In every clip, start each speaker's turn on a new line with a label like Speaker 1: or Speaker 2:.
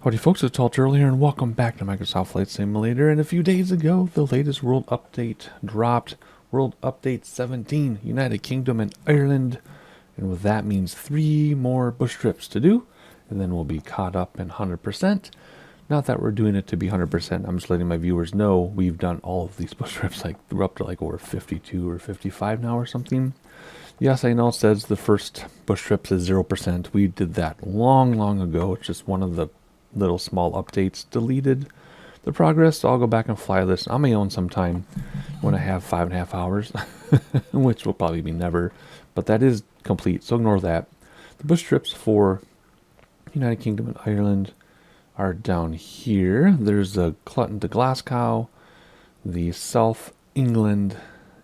Speaker 1: Howdy folks, it's Alter here and welcome back to Microsoft Flight Simulator. And a few days ago, the latest world update dropped. World Update 17, United Kingdom and Ireland. And what that means 3 more bush trips to do. And then we'll be caught up in 100%. Not that we're doing it to be 100%, I'm just letting my viewers know we've done all of these bush trips. Like, we're up to like over 52 or 55 now or something. Yes, I know it says the first bush trips is 0%. We did that long ago. It's just one of the little small updates deleted the progress, so I'll go back and fly this on my own sometime when I have 5.5 hours, which will probably be never, but that is complete, so ignore that. The bush trips for United Kingdom and Ireland are down here. There's the Clutton to Glasgow, the South England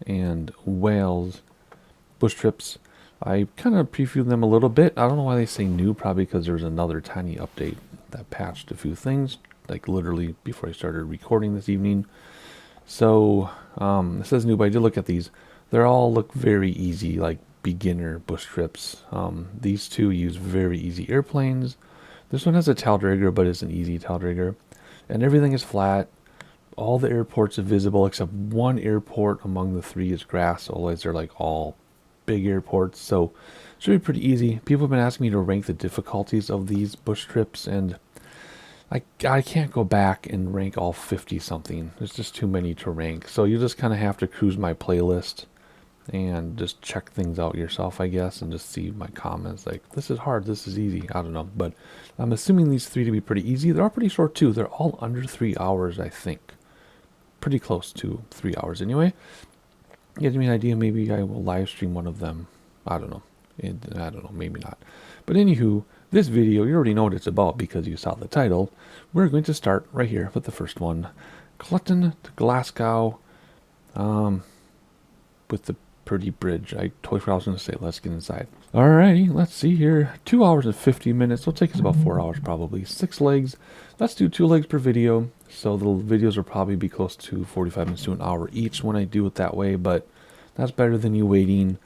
Speaker 1: and Wales bush trips. I kind of previewed them a little bit. I don't know why they say new, probably because there's another tiny update that patched a few things, like literally before I started recording this evening. So it says new, but I did look at these. They all look very easy, like beginner bush trips. These two use very easy airplanes. This one has a tail dragger, but it's an easy tail dragger, and everything is flat. All the airports are visible except one airport among the 3 is grass. Otherwise they're like all big airports, so it should be pretty easy. People have been asking me to rank the difficulties of these bush trips, and I can't go back and rank all 50 something. There's just too many to rank. So you just kind of have to cruise my playlist and just check things out yourself, I guess, and just see my comments like, this is hard, this is easy. I don't know, but I'm assuming these 3 to be pretty easy. They're all pretty short too. They're all under 3 hours, I think. Pretty close to 3 hours anyway. Give me an idea, maybe I will live stream one of them. I don't know. I don't know, maybe not. But anywho, this video, you already know what it's about because you saw the title. We're going to start right here with the first one. Clutton to Glasgow with the pretty bridge. I totally forgot what I was going to say. Let's get inside. Alrighty, let's see here. 2 hours and 50 minutes. It'll take us about 4 hours probably. 6 legs. Let's do 2 legs per video. So the videos will probably be close to 45 minutes to an hour each when I do it that way, but that's better than you waiting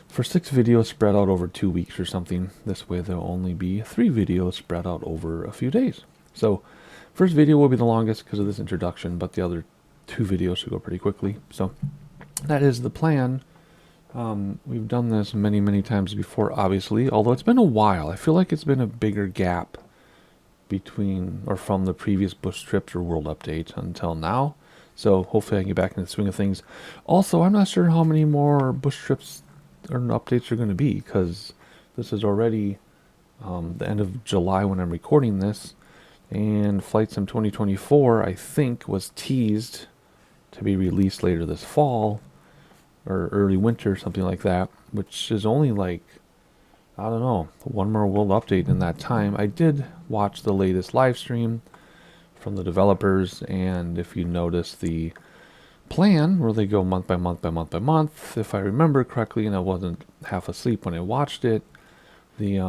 Speaker 1: for 6 videos spread out over 2 weeks or something. This way there'll only be 3 videos spread out over a few days. So first video will be the longest because of this introduction, but the other 2 videos should go pretty quickly. So that is the plan. We've done this many times before, obviously, although it's been a while. I feel like it's been a bigger gap between or from the previous bush trips or world update until now. So hopefully I can get back in the swing of things. Also, I'm not sure how many more bush trips or updates are going to be, because this is already the end of July when I'm recording this, and Flight Sim 2024 I think was teased to be released later this fall or early winter, something like that, which is only like, I don't know, one more world update in that time. I did watch the latest live stream from the developers, and if you notice the plan where they go month by month, if I remember correctly, and I wasn't half asleep when I watched it, the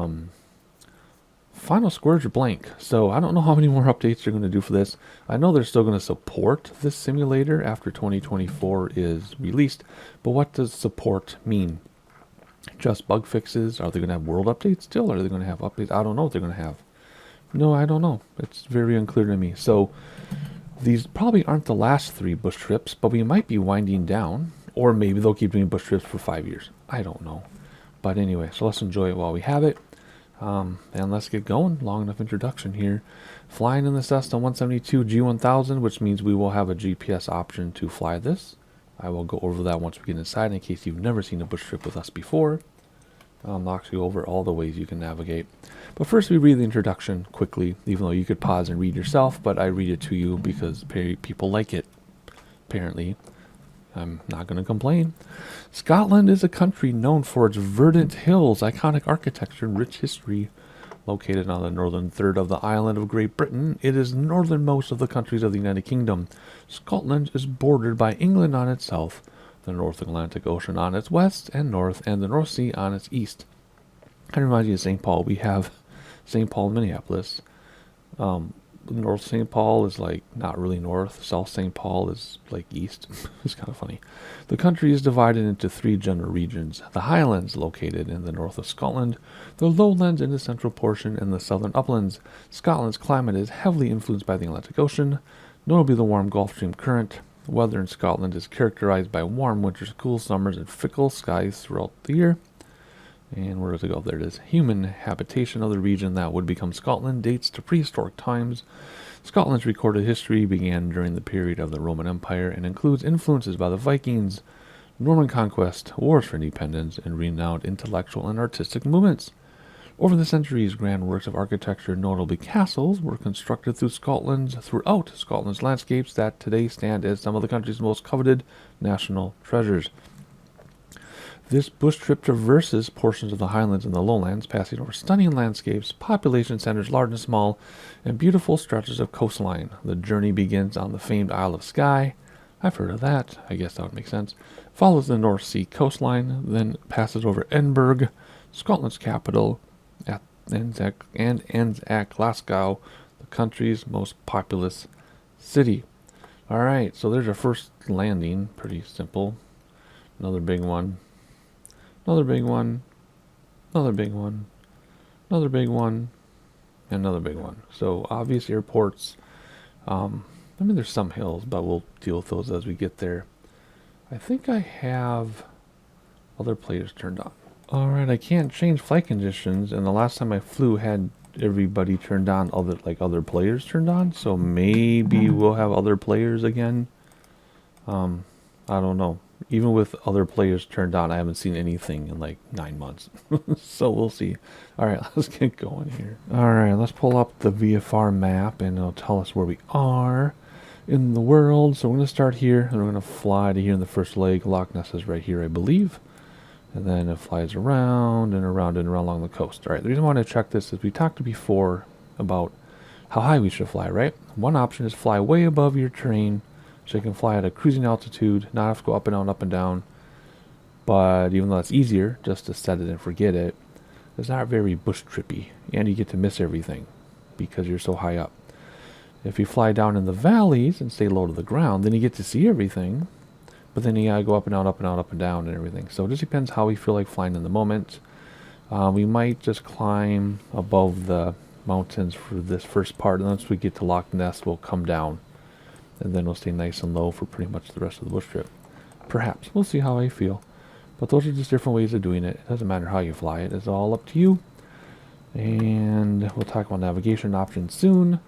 Speaker 1: final squares are blank. So I don't know how many more updates they're going to do for this. I know they're still going to support this simulator after 2024 is released, but what does support mean? Just bug fixes? Are they going to have world updates still? Are they going to have updates? I don't know what they're going to have. No, I don't know. It's very unclear to me. So these probably aren't the last 3 bush trips, but we might be winding down, or maybe they'll keep doing bush trips for 5 years. I don't know. But anyway, so let's enjoy it while we have it. And let's get going. Long enough introduction here. Flying in the Cessna 172 G1000, which means we will have a GPS option to fly this. I will go over that once we get inside in case you've never seen a bush trip with us before. I'll actually go over all the ways you can navigate. But first we read the introduction quickly, even though you could pause and read yourself, but I read it to you because people like it, apparently. I'm not going to complain. Scotland is a country known for its verdant hills, iconic architecture, and rich history. Located on the northern third of the island of Great Britain, it is northernmost of the countries of the United Kingdom. Scotland is bordered by England on its south, the North Atlantic Ocean on its west and north, and the North Sea on its east. Kind of reminds you of St. Paul. We have St. Paul, Minneapolis. North St. Paul is like not really north. South St. Paul is like east. It's kind of funny. The country is divided into 3 general regions. The Highlands, located in the north of Scotland, the Lowlands in the central portion, and the southern uplands. Scotland's climate is heavily influenced by the Atlantic Ocean, notably the warm Gulf Stream current. The weather in Scotland is characterized by warm winters, cool summers, and fickle skies throughout the year. And where does it go? There it is. Human habitation of the region that would become Scotland dates to prehistoric times. Scotland's recorded history began during the period of the Roman Empire and includes influences by the Vikings, Norman conquest, wars for independence, and renowned intellectual and artistic movements. Over the centuries, grand works of architecture, notably castles, were constructed throughout Scotland's landscapes that today stand as some of the country's most coveted national treasures. This bush trip traverses portions of the highlands and the lowlands, passing over stunning landscapes, population centers large and small, and beautiful stretches of coastline. The journey begins on the famed Isle of Skye. I've heard of that. I guess that would make sense. Follows the North Sea coastline, then passes over Edinburgh, Scotland's capital, and ends at Glasgow, the country's most populous city. Alright, so there's our first landing. Pretty simple. Another big one. Another big one, another big one, another big one, and another big one. So obvious airports. I mean, there's some hills, but we'll deal with those as we get there. I think I have other players turned on. Alright, I can't change flight conditions, and the last time I flew had everybody turned on, other players turned on, so maybe we'll have other players again. I don't know. Even with other players turned on, I haven't seen anything in like 9 months. So we'll see. Alright, let's get going here. Alright, let's pull up the VFR map and it'll tell us where we are in the world. So we're going to start here and we're going to fly to here in the first leg. Loch Ness is right here, I believe. And then it flies around and around and around along the coast. Alright, the reason I want to check this is we talked before about how high we should fly, right? One option is fly way above your terrain, so you can fly at a cruising altitude, not have to go up and down, up and down. But even though it's easier just to set it and forget it, it's not very bush trippy, and you get to miss everything because you're so high up. If you fly down in the valleys and stay low to the ground, then you get to see everything, but then you gotta go up and down, up and down, up and down and everything. So it just depends how we feel like flying in the moment. We might just climb above the mountains for this first part, and once we get to Loch Ness, we'll come down. And then we'll stay nice and low for pretty much the rest of the bush trip. Perhaps. We'll see how I feel. But those are just different ways of doing it. It doesn't matter how you fly it. It's all up to you. And we'll talk about navigation options soon.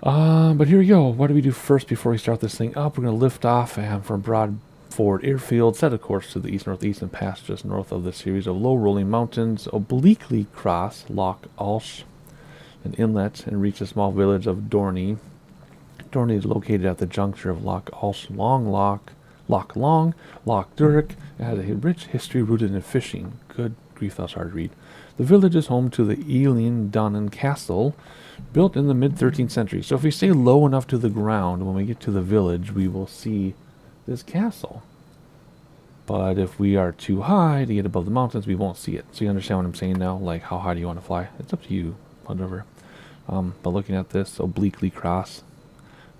Speaker 1: But here we go. What do we do first before we start this thing up? We're going to lift off from Broadford Airfield, set a course to the east-northeast and pass just north of the series of low-rolling mountains, obliquely cross Loch Alsh, an inlet, and reach the small village of Dorney. Dorney is located at the juncture of Loch Alsh, Loch Long, Loch Durrick, and has a rich history rooted in fishing. Good grief, that's hard to read. The village is home to the Eilean Donnan Castle, built in the mid-13th century. So if we stay low enough to the ground, when we get to the village, we will see this castle. But if we are too high to get above the mountains, we won't see it. So you understand what I'm saying now? Like, how high do you want to fly? It's up to you, whatever. But looking at this, obliquely cross.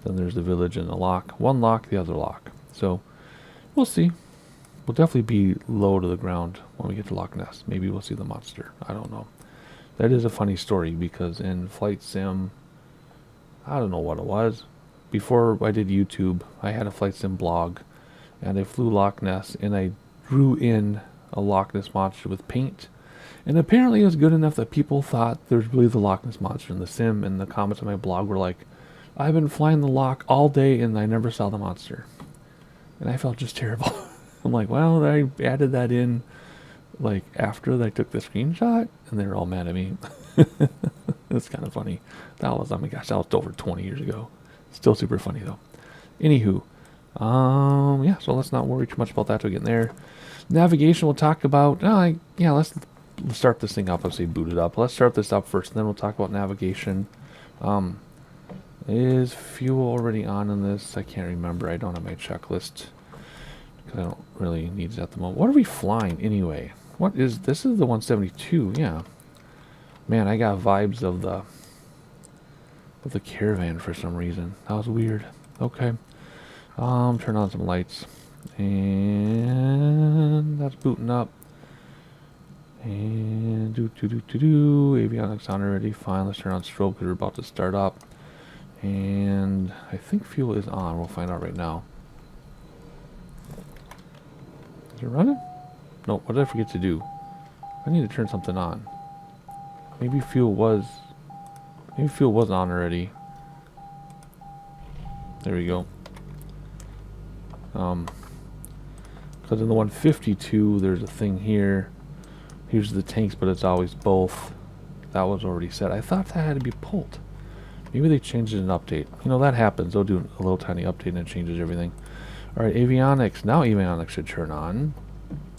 Speaker 1: Then there's the village and the loch. One loch, the other loch. So we'll see. We'll definitely be low to the ground when we get to Loch Ness. Maybe we'll see the monster. I don't know. That is a funny story because in Flight Sim, I don't know what it was. Before I did YouTube, I had a Flight Sim blog and I flew Loch Ness and I drew in a Loch Ness monster with paint. And apparently it was good enough that people thought there's really the Loch Ness monster in the sim, and the comments on my blog were like, I've been flying the loch all day and I never saw the monster. And I felt just terrible. I'm like, well, I added that in like after I took the screenshot and they were all mad at me. It's kind of funny. That was, oh my gosh, that was over 20 years ago. Still super funny though. Anywho, yeah, so let's not worry too much about that till we get in there. Navigation we'll talk about, let's start this thing up. I'll say boot it up. Let's start this up first and then we'll talk about navigation. Is fuel already on in this? I can't remember. I don't have my checklist because I don't really need it at the moment. What are we flying anyway? What is this? Is the 172? Yeah. Man, I got vibes of the with the caravan for some reason. That was weird. Okay. Turn on some lights. And that's booting up. And avionics on already. Fine. Let's turn on strobe because we're about to start up. And I think fuel is on. We'll find out right now. Is it running? No, what did I forget to do? I need to turn something on. Maybe fuel was on already. There we go. Because in the 152 there's a thing here. Here's the tanks, but it's always both. That was already set. I thought that had to be pulled. Maybe they changed it in an update. You know, that happens. They'll do a little tiny update and it changes everything. Alright, avionics. Now avionics should turn on.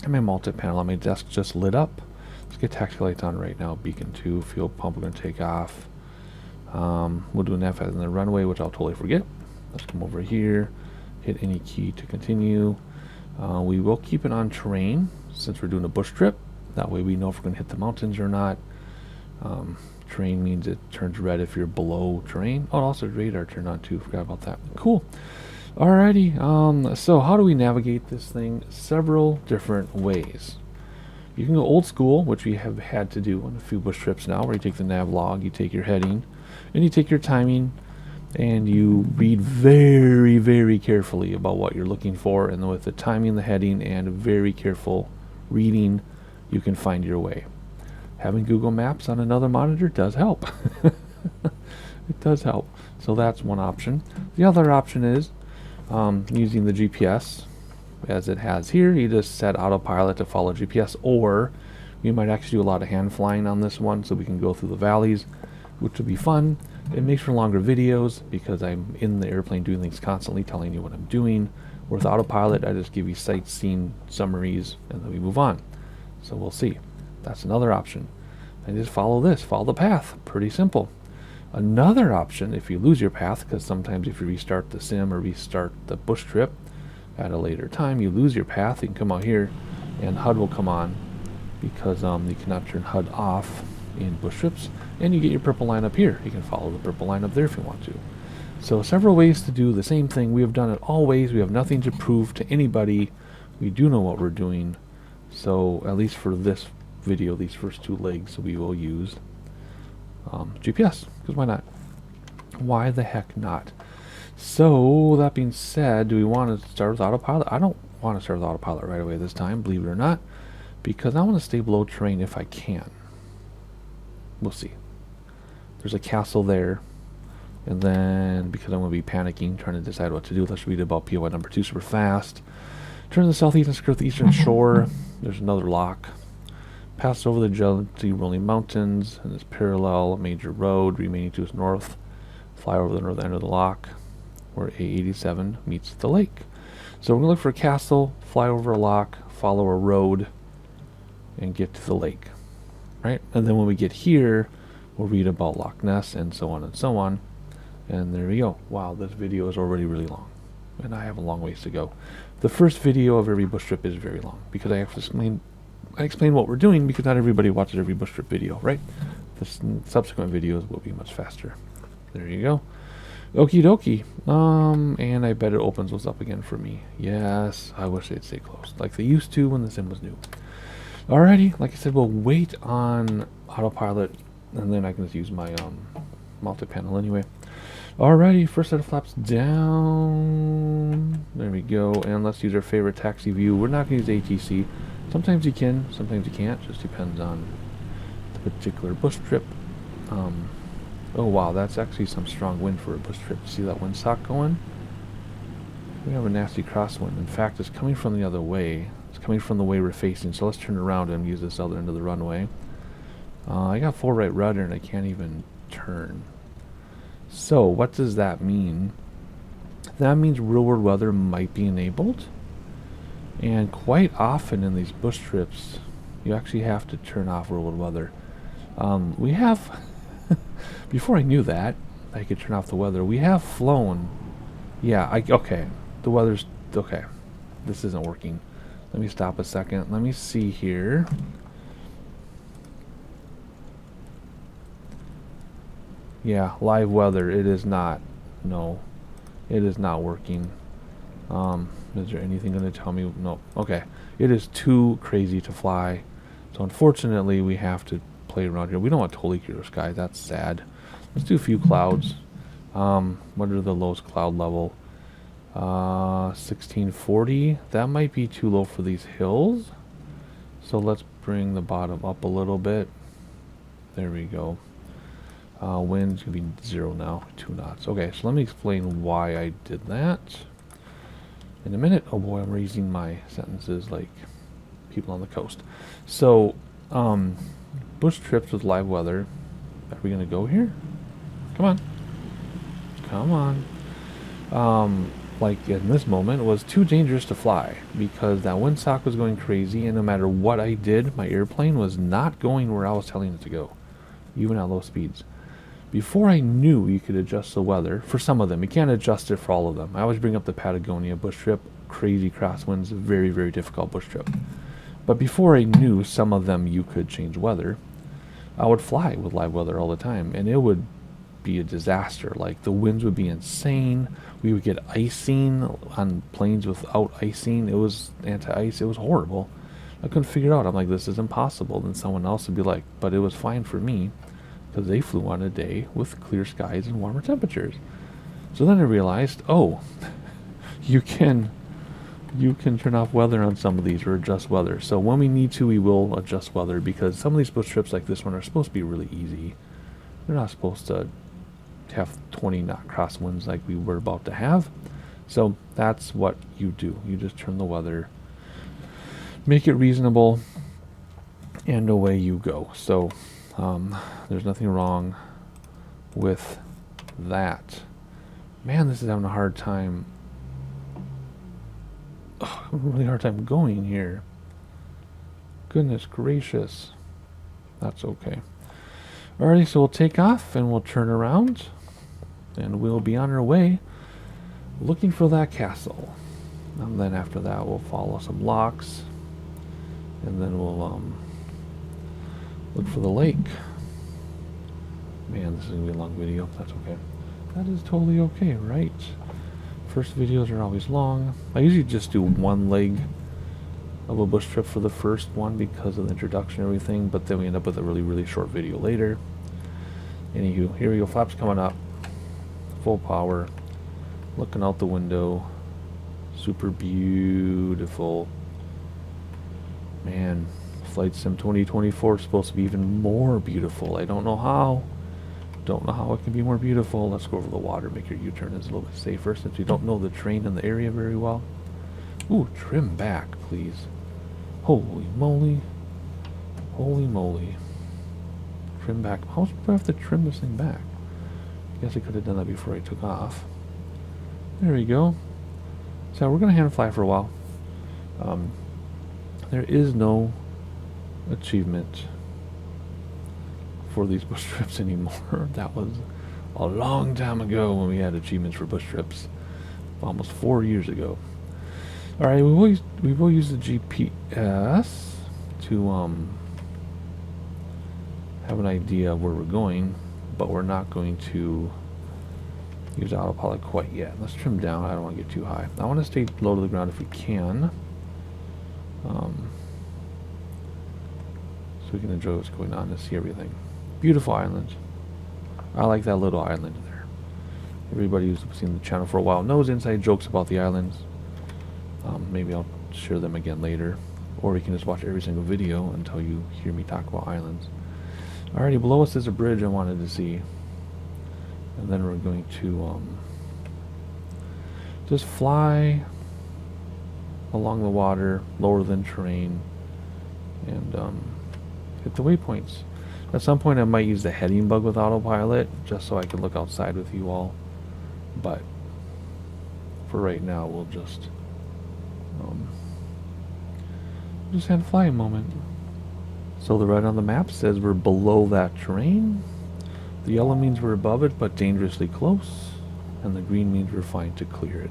Speaker 1: And my multi-panel on my desk just lit up. Let's get taxi lights on right now. Beacon 2, fuel pump, we're going to take off. We'll do an F as in the runway, which I'll totally forget. Let's come over here. Hit any key to continue. We will keep it on terrain since we're doing a bush trip. That way we know if we're going to hit the mountains or not. Terrain means it turns red if you're below terrain. Oh, also radar turned on too. Forgot about that. Cool. Alrighty. So how do we navigate this thing? Several different ways. You can go old school, which we have had to do on a few bush trips now, where you take the nav log, you take your heading, and you take your timing, and you read very, very carefully about what you're looking for, and with the timing, the heading, and very careful reading, you can find your way. Having Google Maps on another monitor does help. It does help. So that's one option. The other option is using the GPS as it has here. You just set autopilot to follow GPS, or we might actually do a lot of hand flying on this one so we can go through the valleys, which will be fun. It makes for longer videos because I'm in the airplane doing things constantly, telling you what I'm doing. With autopilot, I just give you sightseeing summaries and then we move on. So we'll see. That's another option. And just follow this, follow the path. Pretty simple. Another option, if you lose your path, because sometimes if you restart the sim or restart the bush trip at a later time, you lose your path, you can come out here and HUD will come on because you cannot turn HUD off in bush trips, and you get your purple line up here. You can follow the purple line up there if you want to. So several ways to do the same thing. We have done it all ways. We have nothing to prove to anybody. We do know what we're doing. So at least for this video, these first two legs, we will use GPS, because why not? Why the heck not? So that being said, do we want to start with autopilot? I don't want to start with autopilot right away this time, believe it or not, because I want to stay below terrain if I can. We'll see. There's a castle there, and then because I'm going to be panicking, trying to decide what to do, let's read about POI number 2 super fast. Turn to the southeast and skirt the eastern shore. There's another lock. Pass over the gently rolling mountains and this parallel major road remaining to its north. Fly over the north end of the lock where A87 meets the lake. So we're going to look for a castle, fly over a lock, follow a road, and get to the lake. Right? And then when we get here, we'll read about Loch Ness and so on and so on. And there we go. Wow, this video is already really long. And I have a long ways to go. The first video of every bush trip is very long because I have to explain what we're doing, because not everybody watches every bush trip video, right? The subsequent videos will be much faster. There you go. Okie dokie. And I bet it opens those up again for me. Yes, I wish they'd stay closed like they used to when the sim was new. Alrighty, like I said, we'll wait on autopilot, and then I can just use my multi-panel anyway. Alrighty, first set of flaps down. There we go, and let's use our favorite taxi view. We're not going to use ATC. Sometimes you can, sometimes you can't. Just depends on the particular bush trip. Oh wow, that's actually some strong wind for a bush trip. See that windsock going? We have a nasty crosswind. In fact, it's coming from the other way. It's coming from the way we're facing. So let's turn around and use this other end of the runway. I got full right rudder and I can't even turn. So what does that mean? That means real world weather might be enabled. And quite often in these bush trips, you actually have to turn off real world weather. We have, before I knew that, I could turn off the weather. We have flown. Yeah, okay. The weather's, okay. This isn't working. Let me stop a second. Let me see here. Yeah, live weather. It is not. No, it is not working. Is there anything going to tell me? No. Okay. It is too crazy to fly. So unfortunately, we have to play around here. We don't want totally clear sky. That's sad. Let's do a few clouds. What are the lowest cloud level? 1640. That might be too low for these hills. So let's bring the bottom up a little bit. There we go. Wind's going to be 0 now, 2 knots. Okay, so let me explain why I did that in a minute. Oh boy, I'm raising my sentences like people on the coast. So, bush trips with live weather. Are we going to go here? Come on. Come on. Like in this moment, it was too dangerous to fly because that windsock was going crazy, and no matter what I did, my airplane was not going where I was telling it to go, even at low speeds. Before I knew you could adjust the weather, for some of them, you can't adjust it for all of them. I always bring up the Patagonia bush trip, crazy crosswinds, very, very difficult bush trip. But before I knew some of them you could change weather, I would fly with live weather all the time, and it would be a disaster. Like, the winds would be insane. We would get icing on planes without icing. It was anti-ice. It was horrible. I couldn't figure it out. I'm like, this is impossible. Then someone else would be like, but it was fine for me, because they flew on a day with clear skies and warmer temperatures. So then I realized, oh, you can turn off weather on some of these or adjust weather. So when we need to, we will adjust weather, because some of these bush trips like this one are supposed to be really easy. They're not supposed to have 20 knot crosswinds like we were about to have. So that's what you do. You just turn the weather, make it reasonable, and away you go. So there's nothing wrong with that. Man, this is having a hard time. Oh, I'm having a really hard time going here. Goodness gracious. That's okay. Alrighty, so we'll take off and we'll turn around and we'll be on our way looking for that castle. And then after that we'll follow some locks and then we'll look for the lake. Man, this is going to be a long video. That's okay. That is totally okay, right? First videos are always long. I usually just do one leg of a bush trip for the first one because of the introduction and everything, but then we end up with a really, really short video later. Anywho, here we go. Flaps coming up. Full power. Looking out the window. Super beautiful. Man, Flight Sim 2024 is supposed to be even more beautiful. I don't know how. Don't know how it can be more beautiful. Let's go over the water. Make your U-turn is a little bit safer since we don't know the terrain in the area very well. Ooh, trim back, please. Holy moly. Holy moly. Trim back. How much do I have to trim this thing back? I guess I could have done that before I took off. There we go. So we're going to hand fly for a while. There is no achievement for these bush trips anymore. That was a long time ago when we had achievements for bush trips. Almost 4 years ago. Alright, we will use the GPS to have an idea of where we're going, but we're not going to use autopilot quite yet. Let's trim down. I don't want to get too high. I want to stay low to the ground if we can, so we can enjoy what's going on and see everything. Beautiful island. I like that little island there. Everybody who's seen the channel for a while knows inside jokes about the islands. Maybe I'll share them again later, or you can just watch every single video until you hear me talk about islands. Alrighty, below us is a bridge I wanted to see, and then we're going to just fly along the water, lower than terrain, and hit the waypoints. At some point I might use the heading bug with autopilot just so I can look outside with you all, but for right now we'll just have a flying moment. So the red on the map says we're below that terrain. The yellow means we're above it but dangerously close, and the green means we're fine to clear it.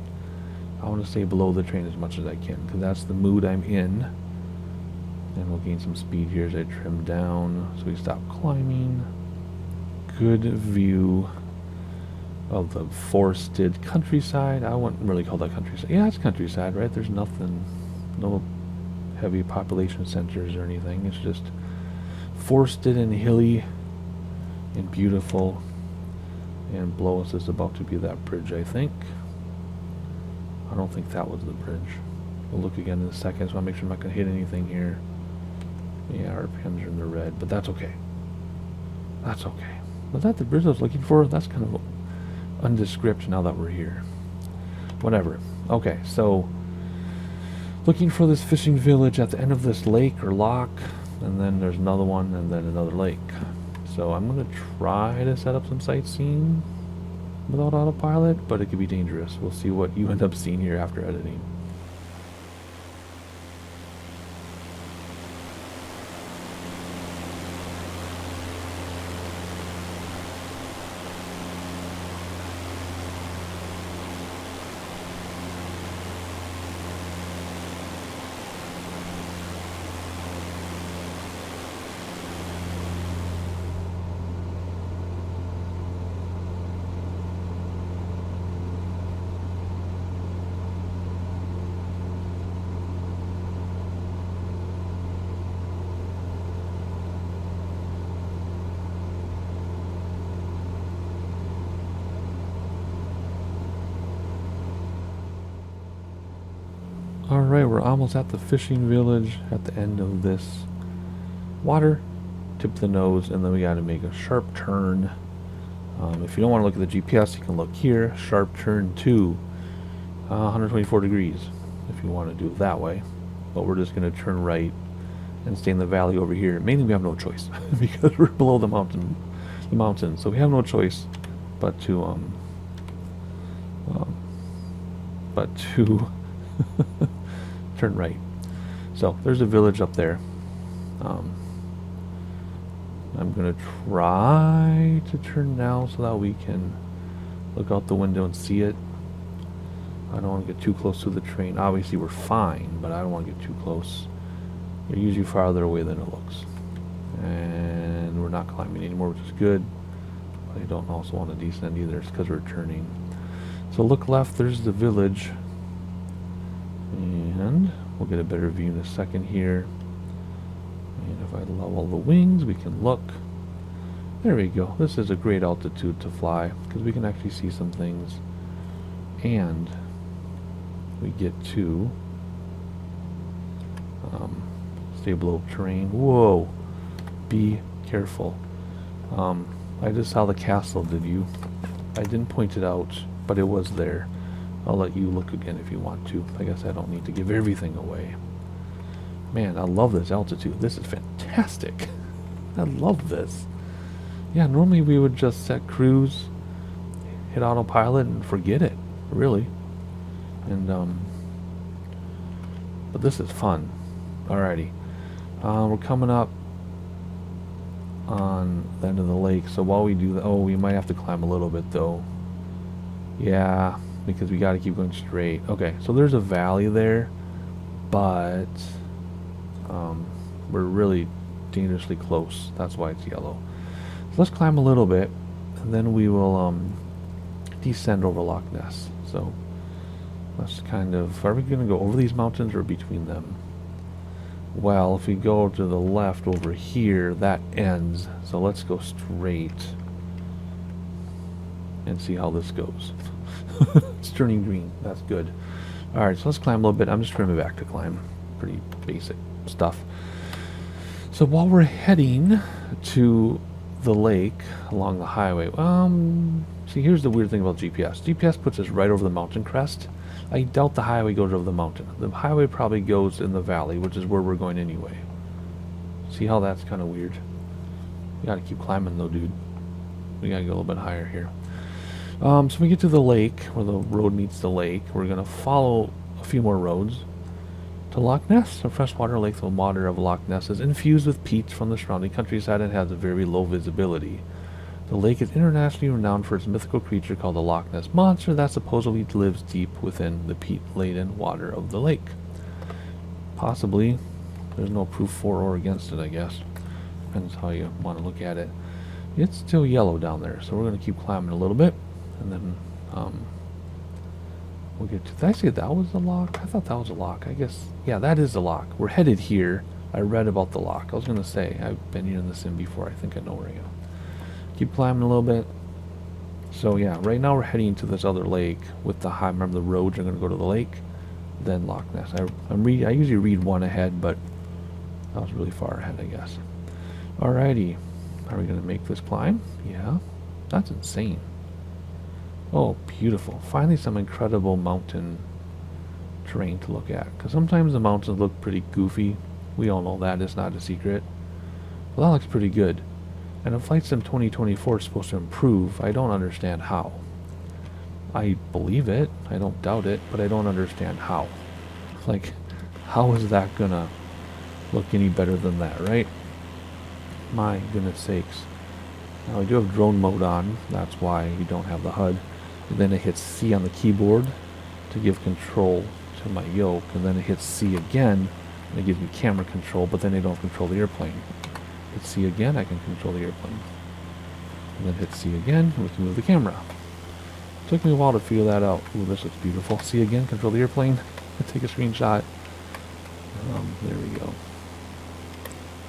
Speaker 1: I want to stay below the terrain as much as I can because that's the mood I'm in. And we'll gain some speed here as I trim down so we stop climbing. good view of the forested countryside. I wouldn't really call that countryside. Yeah, it's countryside, right? There's nothing, no heavy population centers or anything. It's just forested and hilly and beautiful. And below us is about to be that bridge, I think. I don't think that was the bridge. We'll look again in a second, so I'll make sure I'm not going to hit anything here. Yeah, our RPMs are in the red, but that's okay. That's okay. Was that the bridge I was looking for? That's kind of undescript now that we're here. Whatever. Okay, so looking for this fishing village at the end of this lake or lock, and then there's another one, and then another lake. So I'm going to try to set up some sightseeing without autopilot, but it could be dangerous. We'll see what you end up seeing here after editing. Alright, we're almost at the fishing village at the end of this water. Tip the nose, and then we got to make a sharp turn. If you don't want to look at the GPS, you can look here. Sharp turn to 124 degrees if you want to do it that way. But we're just going to turn right and stay in the valley over here. Mainly we have no choice because we're below the mountain. So we have no choice but to turn right. So there's a village up there. I'm gonna try to turn now so that we can look out the window and see it. I don't want to get too close to the train. Obviously we're fine, but I don't want to get too close. They're usually farther away than it looks. And we're not climbing anymore, which is good. But I don't also want to descend either. It's because we're turning. So look left, there's the village. And we'll get a better view in a second here. And if I level the wings, we can look. There we go. This is a great altitude to fly because we can actually see some things. And we get to stay below terrain. Whoa! Be careful. I just saw the castle, did you? I didn't point it out, but it was there. I'll let you look again if you want to. I guess I don't need to give everything away. Man, I love this altitude. This is fantastic. I love this. Yeah, normally we would just set cruise, hit autopilot, and forget it, really. And, but this is fun. Alrighty. We're coming up on the end of the lake, so while we do that, oh, we might have to climb a little bit, though. Yeah, because we got to keep going straight. Okay, so there's a valley there, but we're really dangerously close. That's why it's yellow. So let's climb a little bit, and then we will descend over Loch Ness. So let's kind of, are we going to go over these mountains or between them? Well, if we go to the left over here, that ends. So let's go straight and see how this goes. It's turning green. That's good. Alright, so let's climb a little bit. I'm just trimming back to climb. Pretty basic stuff. So while we're heading to the lake along the highway, see, here's the weird thing about GPS. GPS puts us right over the mountain crest. I doubt the highway goes over the mountain. The highway probably goes in the valley, which is where we're going anyway. See how that's kind of weird? We gotta keep climbing though, dude. We gotta go a little bit higher here. So when we get to the lake, where the road meets the lake, we're gonna follow a few more roads to Loch Ness. The freshwater lake, the water of Loch Ness is infused with peat from the surrounding countryside and has a very low visibility. The lake is internationally renowned for its mythical creature called the Loch Ness Monster that supposedly lives deep within the peat-laden water of the lake. Possibly. There's no proof for or against it, I guess. Depends how you want to look at it. It's still yellow down there, so we're going to keep climbing a little bit, and then we'll get to... Did I say that was the lock? I thought that was a lock. I guess, yeah, that is the lock. We're headed here. I read about the lock. I was going to say, I've been in this sim before. I think I know where I am. Keep climbing a little bit. So yeah, right now we're heading to this other lake with the high... Remember the roads are going to go to the lake, then Loch Ness. I usually read one ahead, but I was really far ahead, I guess. Alrighty. Are we going to make this climb? Yeah. That's insane. Oh, beautiful. Finally some incredible mountain terrain to look at. Because sometimes the mountains look pretty goofy. We all know that. It's not a secret. Well, that looks pretty good. And if Flight Sim 2024 is supposed to improve, I don't understand how. I believe it. I don't doubt it. But I don't understand how. Like, how is that going to look any better than that, right? My goodness sakes. Now I do have drone mode on, that's why you don't have the HUD. And then it hits C on the keyboard to give control to my yoke, and then it hits C again, and it gives me camera control, but then I don't control the airplane. Hit C again, I can control the airplane. And then hit C again, and we can move the camera. Took me a while to figure that out. Ooh, this looks beautiful. C again, control the airplane, take a screenshot. There we go.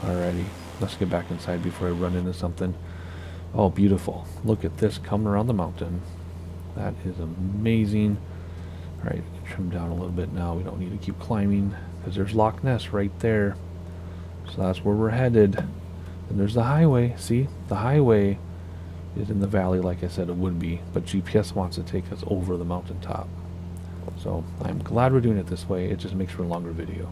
Speaker 1: Alrighty. Let's get back inside before I run into something. Oh, beautiful. Look at this coming around the mountain. That is amazing. Alright, trim down a little bit now. We don't need to keep climbing because there's Loch Ness right there. So that's where we're headed. And there's the highway. See? The highway is in the valley like I said it would be. But GPS wants to take us over the mountaintop. So I'm glad we're doing it this way. It just makes for a longer video.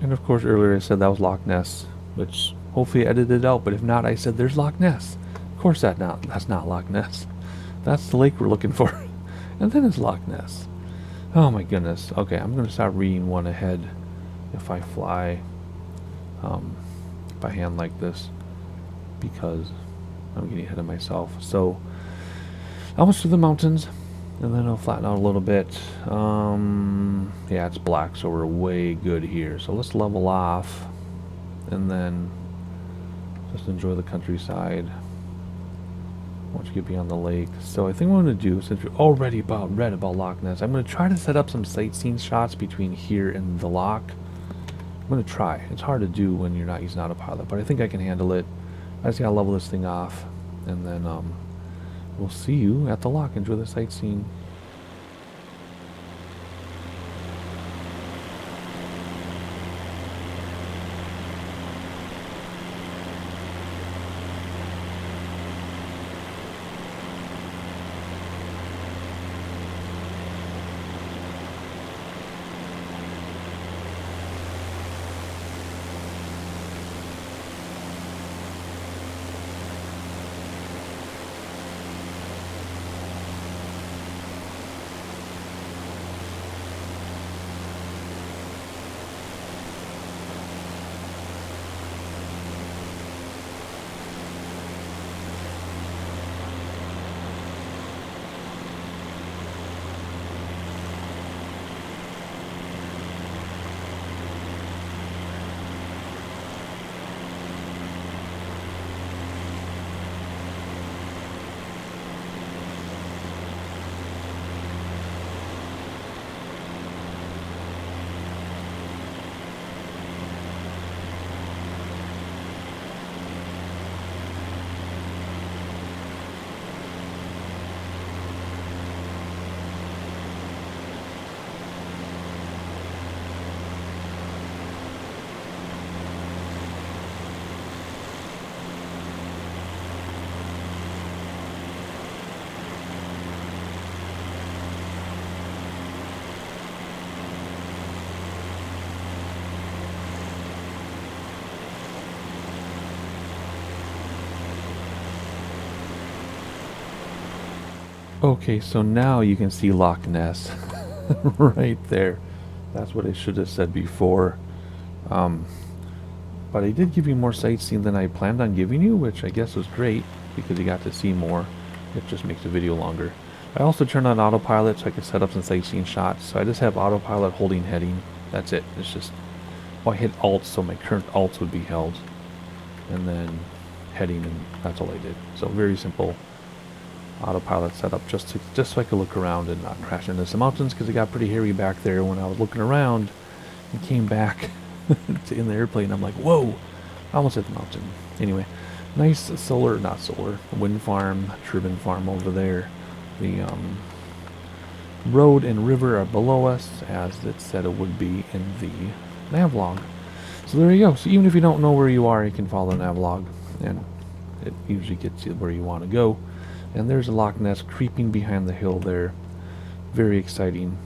Speaker 1: And of course earlier I said that was Loch Ness, which hopefully I edited it out, but if not, I said there's Loch Ness. Of course that's not Loch Ness. That's the lake we're looking for. And then it's Loch Ness. Oh my goodness. Okay, I'm going to start reading one ahead if I fly by hand like this, because I'm getting ahead of myself. So almost through the mountains, and then it'll flatten out a little bit. Yeah, it's black, so we're way good here. So let's level off, and then just enjoy the countryside once you get beyond the lake. So I think what I'm going to do, since we're already read about Loch Ness, I'm going to try to set up some sightseeing shots between here and the loch. I'm going to try. It's hard to do when you're not using autopilot, but I think I can handle it. I just got to level this thing off, and then we'll see you at the loch. Enjoy the sightseeing. Okay, so now you can see Loch Ness right there. That's what I should have said before. But I did give you more sightseeing than I planned on giving you, which I guess was great because you got to see more. It just makes the video longer. I also turned on autopilot so I could set up some sightseeing shots. So I just have autopilot holding heading. That's it. It's just, well, I hit alt so my current alts would be held. And then heading, and that's all I did. So very simple autopilot setup just so I could look around and not crash into some mountains because it got pretty hairy back there when I was looking around and came back in the airplane. I'm like, whoa, I almost hit the mountain. Anyway, nice wind farm, turbine farm over there. The road and river are below us, as it said it would be in the navlog. So there you go. So even if you don't know where you are, you can follow the navlog, and it usually gets you where you want to go. And there's a Loch Ness creeping behind the hill there. Very exciting.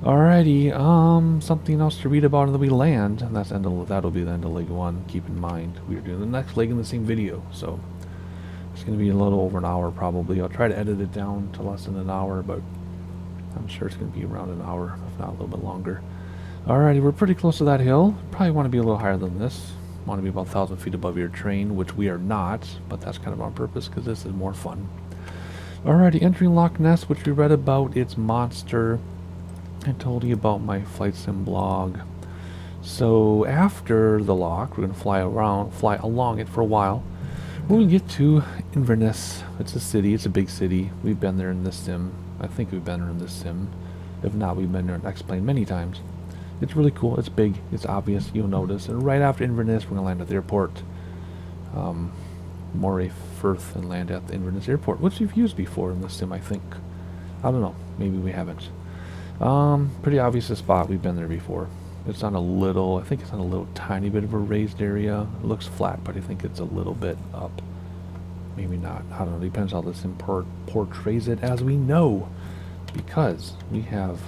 Speaker 1: Alrighty, something else to read about and then we land, and that'll be the end of leg 1. Keep in mind, we're doing the next leg in the same video, so it's going to be a little over an hour probably. I'll try to edit it down to less than an hour, but I'm sure it's going to be around an hour, if not a little bit longer. Alrighty, we're pretty close to that hill. Probably want to be a little higher than this. Want to be about 1,000 feet above your train, which we are not, but that's kind of on purpose because this is more fun. Alrighty, entering Loch Ness, which we read about its monster. I told you about my flight sim blog. So after the loch, we're going to fly along it for a while. When we get to Inverness, it's a city, it's a big city. We've been there in this sim. I think we've been there in this sim. If not, we've been there in X-Plane many times. It's really cool, it's big, it's obvious, you'll notice. And right after Inverness, we're going to land at the airport. Moray Firth, and land at the Inverness airport, which we've used before in this sim, I think. I don't know, maybe we haven't. Pretty obvious spot, we've been there before. It's on a little, I think it's on a little tiny bit of a raised area. It looks flat, but I think it's a little bit up. Maybe not, I don't know, depends how this sim portrays it, as we know. Because we have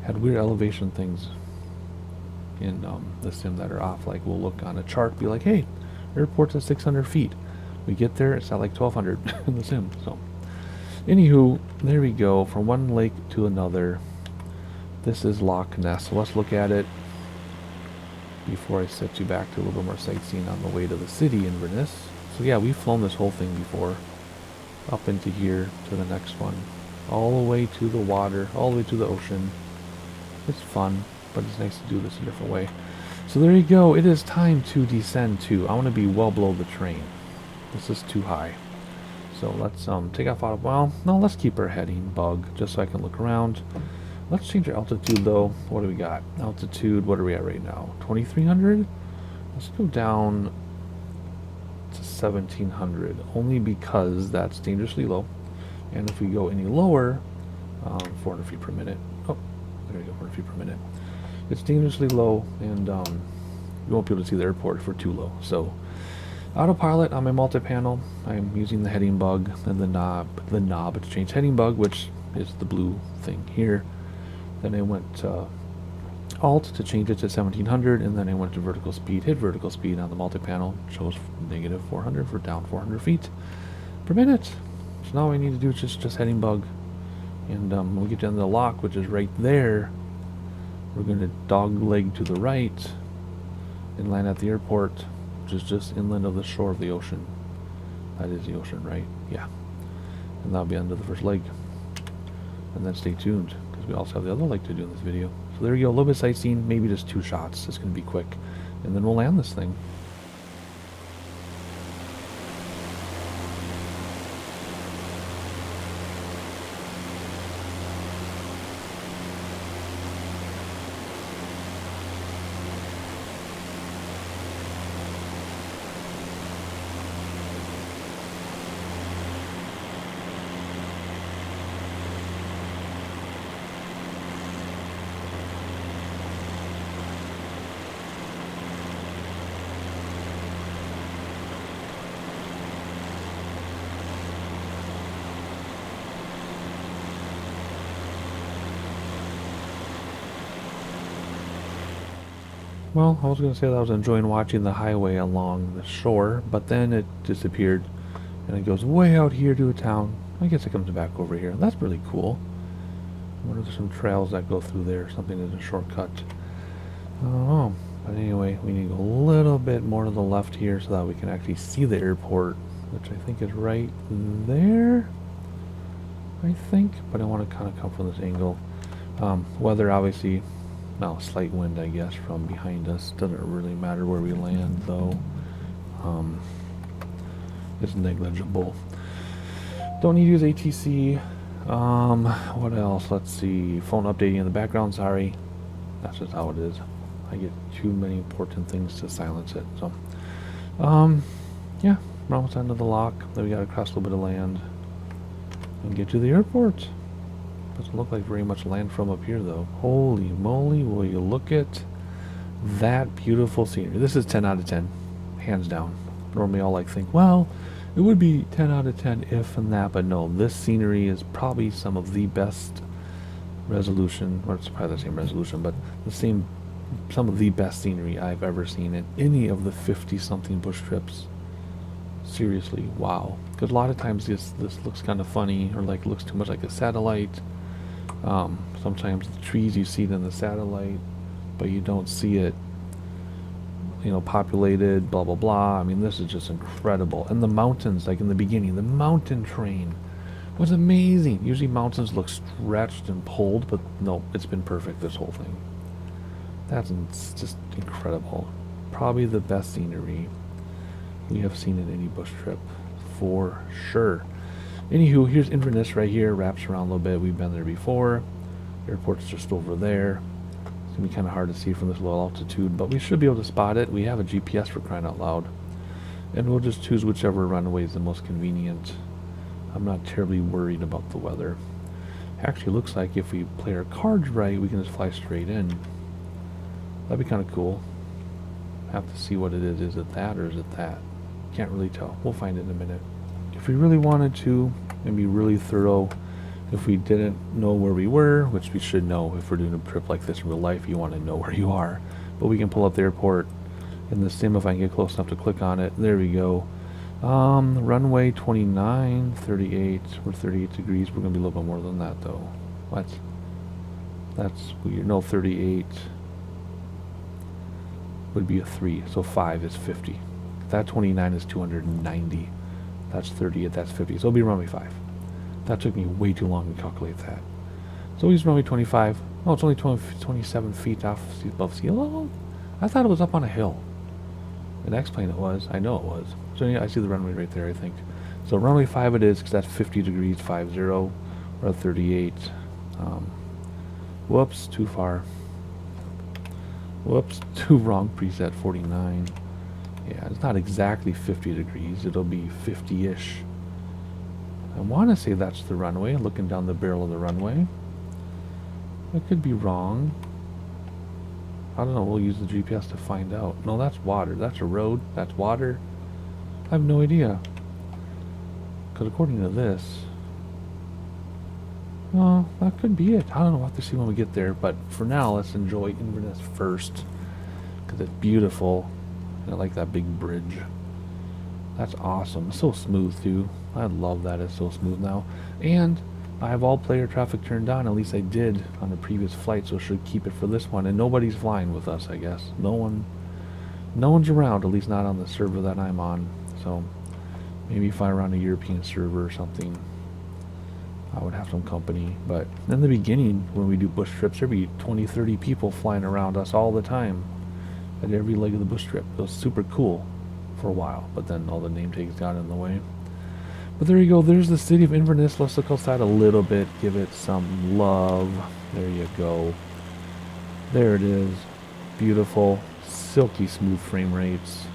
Speaker 1: had weird elevation things in the sim that are off. Like we'll look on a chart, be like, hey, airport's at 600 feet. We get there, it's at like 1,200 in the sim, so. Anywho, there we go, from one lake to another. This is Loch Ness, so let's look at it before I set you back to a little bit more sightseeing on the way to the city, Inverness. So yeah, we've flown this whole thing before, up into here to the next one, all the way to the water, all the way to the ocean. It's fun, but it's nice to do this a different way. So there you go, it is time to descend to, I want to be well below the train. This is too high. So let's take off out of, well, no, let's keep our heading bug, just so I can look around. Let's change our altitude though. What do we got? Altitude, what are we at right now? 2,300? Let's go down to 1,700, only because that's dangerously low. And if we go any lower, 400 feet per minute. Oh, there we go, 400 feet per minute. It's dangerously low, and you won't be able to see the airport if we're too low. So, autopilot on my multi-panel. I'm using the heading bug and the knob to change heading bug, which is the blue thing here. Then I went alt to change it to 1,700, and then I went to vertical speed, hit vertical speed on the multi-panel, shows negative 400 for down 400 feet per minute. So now all I need to do is just heading bug. And when we get down to the lock, which is right there, we're going to dog leg to the right and land at the airport, which is just inland of the shore of the ocean. That is the ocean, right? Yeah. And that'll be the end of the first leg. And then stay tuned, because we also have the other leg to do in this video. So there you go, a little bit of sightseeing, maybe just 2 shots. It's going to be quick. And then we'll land this thing. Well, I was going to say that I was enjoying watching the highway along the shore, but then it disappeared, and it goes way out here to a town, I guess it comes back over here. That's really cool. I wonder if there's some trails that go through there. Something is a shortcut. I don't know. But anyway, we need to go a little bit more to the left here so that we can actually see the airport, which I think is right there. I think, but I want to kind of come from this angle. Weather, obviously, now slight wind, I guess, from behind us. Doesn't really matter where we land, though. It's negligible. Don't need to use ATC. What else? Let's see. Phone updating in the background. Sorry, that's just how it is. I get too many important things to silence it. So, yeah, we're almost under the lock. Then we got to cross a little bit of land and get to the airport. Doesn't look like very much land from up here, though. Holy moly, will you look at that beautiful scenery. This is 10 out of 10, hands down. Normally I'll like think, well, it would be 10 out of 10 if and that, but no, this scenery is probably some of the best resolution, or it's probably the same resolution, but some of the best scenery I've ever seen in any of the 50-something bush trips. Seriously, wow. Because a lot of times this looks kind of funny, or like looks too much like a satellite. Sometimes the trees, you see it in the satellite, but you don't see it, populated, blah, blah, blah. I mean, this is just incredible. And the mountains, like in the beginning, the mountain train was amazing. Usually mountains look stretched and pulled, but no, it's been perfect, this whole thing. That's just incredible. Probably the best scenery we have seen in any bush trip, for sure. Anywho, here's Inverness right here, wraps around a little bit. We've been there before. Airport's just over there. It's gonna be kind of hard to see from this low altitude, but we should be able to spot it. We have a GPS, for crying out loud, and we'll just choose whichever runway is the most convenient. I'm not terribly worried about the weather. Actually, looks like if we play our cards right, we can just fly straight in. That'd be kind of cool. Have to see what it is. Is it that or is it that? Can't really tell. We'll find it in a minute. If we really wanted to and be really thorough, if we didn't know where we were, which we should know if we're doing a trip like this in real life, you want to know where you are. But we can pull up the airport in the sim if I can get close enough to click on it. There we go. Runway 29, 38. We're 38 degrees. We're going to be a little bit more than that, though. What? That's weird. No, 38 would be a 3. So 5 is 50. That 29 is 290. That's 38. That's 50. So it'll be runway 5. That took me way too long to calculate that. So we use runway 25. Oh, it's only 27 feet above sea level? I thought it was up on a hill. In X-Plane it was. I know it was. So yeah, I see the runway right there, I think. So runway 5 it is, because that's 50 degrees, 50. We're at 38. Whoops, too far. Whoops, too wrong preset, 49. Yeah, it's not exactly 50 degrees. It'll be 50-ish. I want to say that's the runway, looking down the barrel of the runway. I could be wrong. I don't know, we'll use the GPS to find out. No, that's water. That's a road. That's water. I have no idea. Because according to this... well, that could be it. I don't know. We'll have to see when we get there. But for now, let's enjoy Inverness first. Because it's beautiful. I like that big bridge. That's awesome. It's so smooth, too. I love that it's so smooth now. And I have all player traffic turned on. At least I did on the previous flight, so should keep it for this one. And nobody's flying with us, I guess. No one's around, at least not on the server that I'm on. So maybe if I were on a European server or something, I would have some company. But in the beginning, when we do bush trips, there'd be 20, 30 people flying around us all the time at every leg of the bush trip. It was super cool for a while, but then all the name tags got in the way. But there you go. There's the city of Inverness. Let's look outside a little bit, give it some love. There you go. There it is. Beautiful, silky smooth frame rates.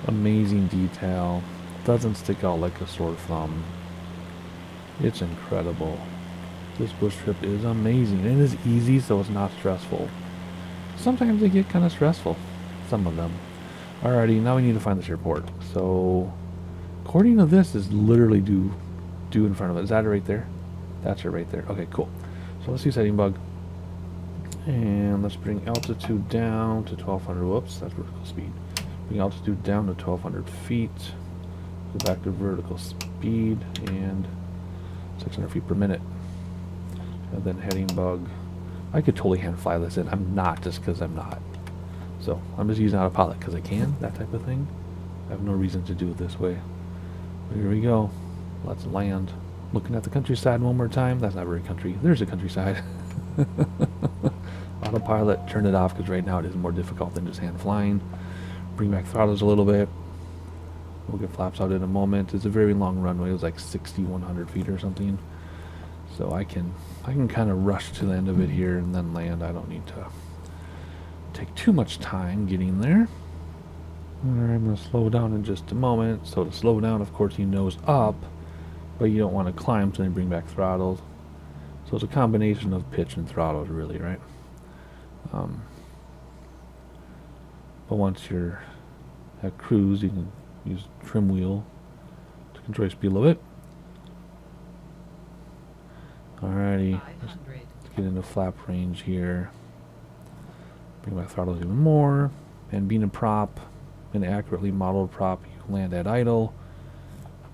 Speaker 1: Amazing detail. Doesn't stick out like a sore thumb. It's incredible. This bush trip is amazing. It is easy, so it's not stressful. Sometimes they get kind of stressful. Some of them. Alrighty, now we need to find this airport. So, according to this, is literally due in front of it. Is that it right there? That's it right there. Okay, cool. So let's use heading bug. And let's bring altitude down to 1200. Whoops, that's vertical speed. Bring altitude down to 1200 feet. Go back to vertical speed and 600 feet per minute. And then heading bug. I could totally hand fly this in. I'm not, just because I'm not. So I'm just using autopilot because I can, that type of thing. I have no reason to do it this way. But here we go. Let's land. Looking at the countryside one more time. That's not very country. There's a countryside. Autopilot, turn it off because right now it is more difficult than just hand flying. Bring back throttles a little bit. We'll get flaps out in a moment. It's a very long runway. It was like 6,100 feet or something. So I can kind of rush to the end of it here and then land. I don't need to take too much time getting there. Alright, I'm going to slow down in just a moment. So to slow down, of course, you nose up, but you don't want to climb, so then bring back throttles. So it's a combination of pitch and throttles, really, right? But once you're at cruise, you can use trim wheel to control your speed a little bit. Alrighty, let's get into flap range here. Bring back throttles even more. And being a prop, an accurately modeled prop, you land at idle.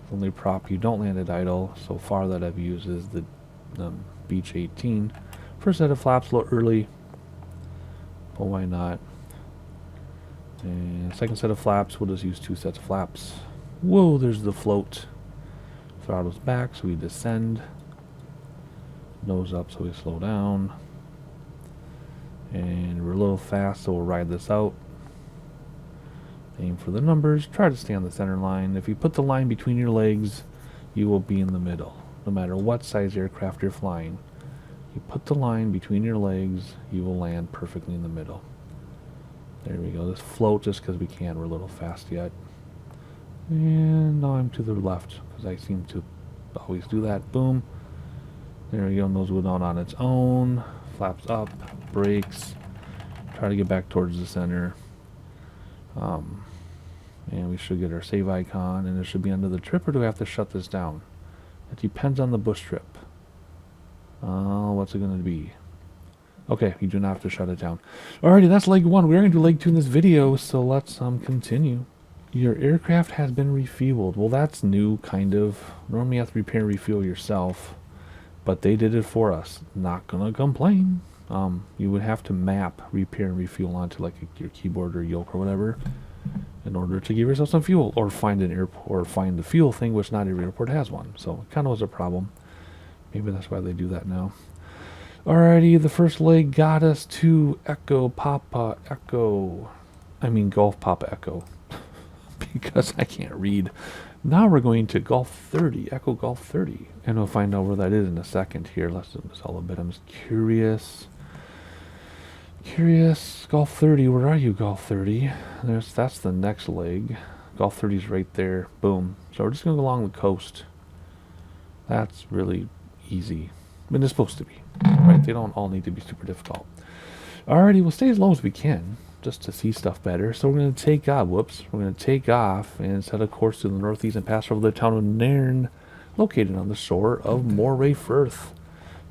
Speaker 1: The only prop you don't land at idle so far that I've used is the Beach 18. First set of flaps a little early, but why not? And second set of flaps, we'll just use 2 sets of flaps. Whoa, there's the float. Throttles back, so we descend. Nose up, so we slow down. And we're a little fast, so we'll ride this out. Aim for the numbers. Try to stay on the center line. If you put the line between your legs, you will be in the middle. No matter what size aircraft you're flying. You put the line between your legs, you will land perfectly in the middle. There we go. This float just because we can. We're a little fast yet. And now I'm to the left because I seem to always do that. Boom. There we go. Nose go down on its own. Flaps up. Brakes. Try to get back towards the center. And we should get our save icon. And it should be under the trip, or do we have to shut this down? It depends on the bush trip. What's it going to be? Okay, you do not have to shut it down. Alrighty, that's leg 1. We're going to do leg 2 in this video, so let's continue. Your aircraft has been refueled. Well, that's new, kind of. Normally you have to repair and refuel yourself, but they did it for us. Not gonna complain. You would have to map repair and refuel onto like your keyboard or yoke or whatever in order to give yourself some fuel, or find an airport, or find the fuel thing, which not every airport has one. So it kind of was a problem. Maybe that's why they do that now. Alrighty, the first leg got us to Echo Papa Echo. I mean Golf Papa Echo. Because I can't read. Now we're going to Golf 30, Echo Golf 30. And we'll find out where that is in a second here. Let's do this all a bit. I'm just curious. Golf 30, where are you, Golf 30? That's the next leg. Golf 30 is right there. Boom. So we're just going to go along the coast. That's really easy. I mean, it's supposed to be. Right? They don't all need to be super difficult. Alrighty, we'll stay as low as we can, just to see stuff better. So we're going to take off. We're going to take off and set a course to the northeast and pass over the town of Nairn, located on the shore of Moray Firth.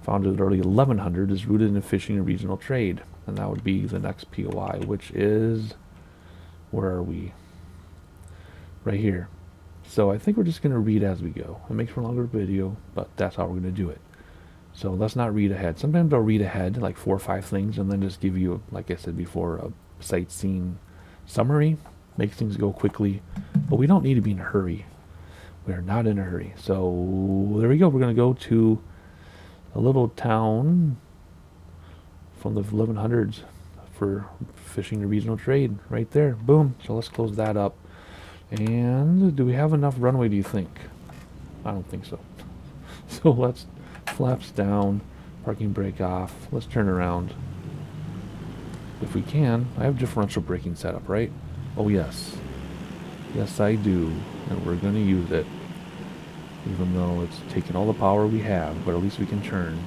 Speaker 1: Founded early 1100, is rooted in fishing and regional trade. And that would be the next POI, which is, where are we? Right here. So I think we're just going to read as we go. It makes for a longer video, but that's how we're going to do it. So let's not read ahead. Sometimes I'll read ahead, like 4 or 5 things, and then just give you, like I said before, a sightseeing summary. Makes things go quickly, but we don't need to be in a hurry. We're not in a hurry. So there we go. We're going to go to a little town from the 1100s for fishing and regional trade. Right there. Boom. So let's close that up. And do we have enough runway, do you think? I don't think so. So let's flaps down, parking brake off. Let's turn around. If we can. I have differential braking set up, right? Oh, yes. Yes, I do. And we're going to use it. Even though it's taking all the power we have, but at least we can turn.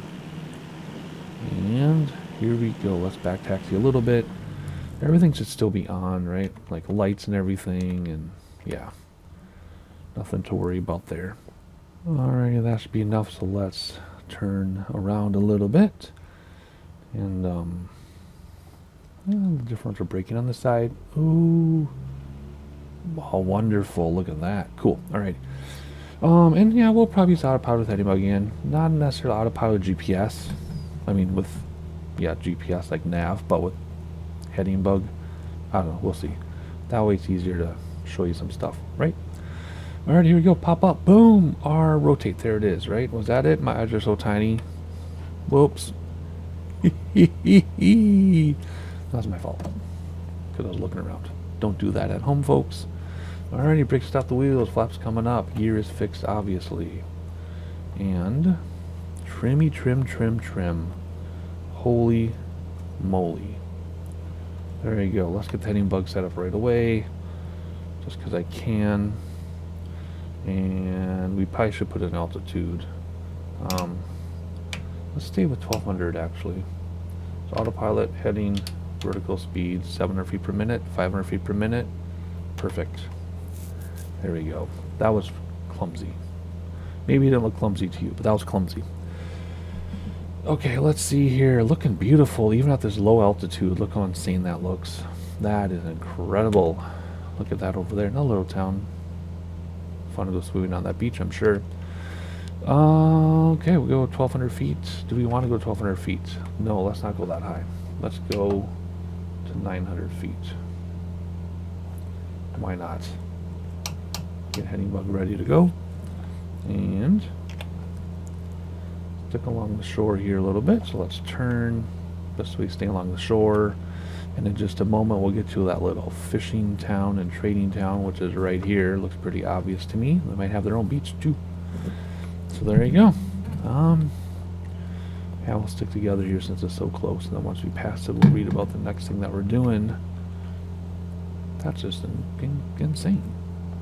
Speaker 1: And here we go. Let's back taxi a little bit. Everything should still be on, right? Like lights and everything, and yeah. Nothing to worry about there. Alright, that should be enough, so let's turn around a little bit. And, the differential braking on the side. Ooh. Oh, wonderful. Look at that. Cool. Alright. And yeah, we'll probably use autopilot with heading bug again. Not necessarily autopilot GPS. I mean, with, yeah, GPS like nav, but with heading bug. I don't know, we'll see. That way it's easier to show you some stuff, right? Alright, here we go. Pop up. Boom! R rotate. There it is, right? Was that it? My eyes are so tiny. Whoops. That was my fault. Because I was looking around. Don't do that at home, folks. Alrighty, brake stop the wheels. Flaps coming up. Gear is fixed, obviously. And trimmy, trim. Holy moly. There you go. Let's get the heading bug set up right away. Just because I can. And we probably should put an altitude. Let's stay with 1200 actually. So autopilot, heading, vertical speed, 700 feet per minute, 500 feet per minute. Perfect. There we go. That was clumsy. Maybe it didn't look clumsy to you, but that was clumsy. Okay, let's see here. Looking beautiful, even at this low altitude. Look how insane that looks. That is incredible. Look at that over there. Another little town. Fun to go swimming on that beach, I'm sure. Okay, we'll go 1,200 feet. Do we want to go 1,200 feet? No, let's not go that high. Let's go to 900 feet. Why not? Get heading bug ready to go. And stick along the shore here a little bit. So let's turn. Best way to stay along the shore. And in just a moment, we'll get to that little fishing town and trading town, which is right here. Looks pretty obvious to me. They might have their own beach, too. So there you go. Yeah, we'll stick together here since it's so close. And then once we pass it, we'll read about the next thing that we're doing. That's just insane.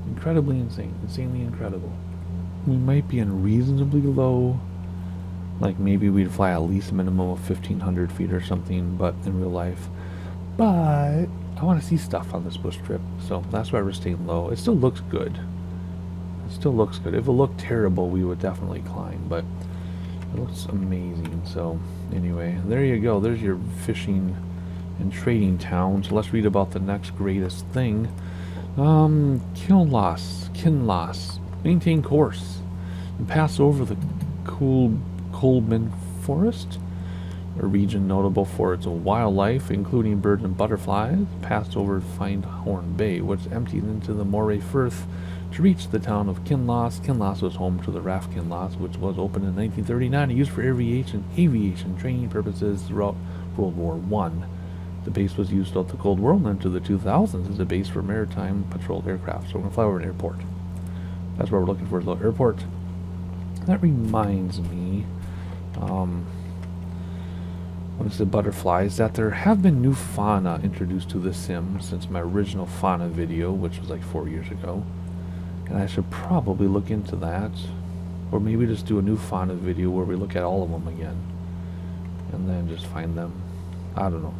Speaker 1: Incredibly insane. Insanely incredible. We might be unreasonably low. Like maybe we'd fly at least a minimum of 1,500 feet or something, but in real life. But I want to see stuff on this bush trip, so that's why we're staying low. It still looks good. It still looks good. If it looked terrible, we would definitely climb, but it looks amazing. So anyway, there you go. There's your fishing and trading town. So let's read about the next greatest thing. Kinloss. Maintain course and pass over the Coleman Forest, a region notable for its wildlife, including birds and butterflies. Passed over Findhorn Bay, which empties into the Moray Firth to reach the town of Kinloss. Kinloss was home to the RAF Kinloss, which was opened in 1939 and used for aviation training purposes throughout World War I. The base was used throughout the Cold War and into the 2000s as a base for maritime patrol aircraft. So we're going to fly over an airport. That's what we're looking for, is a little airport. That reminds me, what is the butterflies, that there have been new fauna introduced to the sim since my original fauna video, which was like 4 years ago. And I should probably look into that. Or maybe just do a new fauna video where we look at all of them again. And then just find them. I don't know.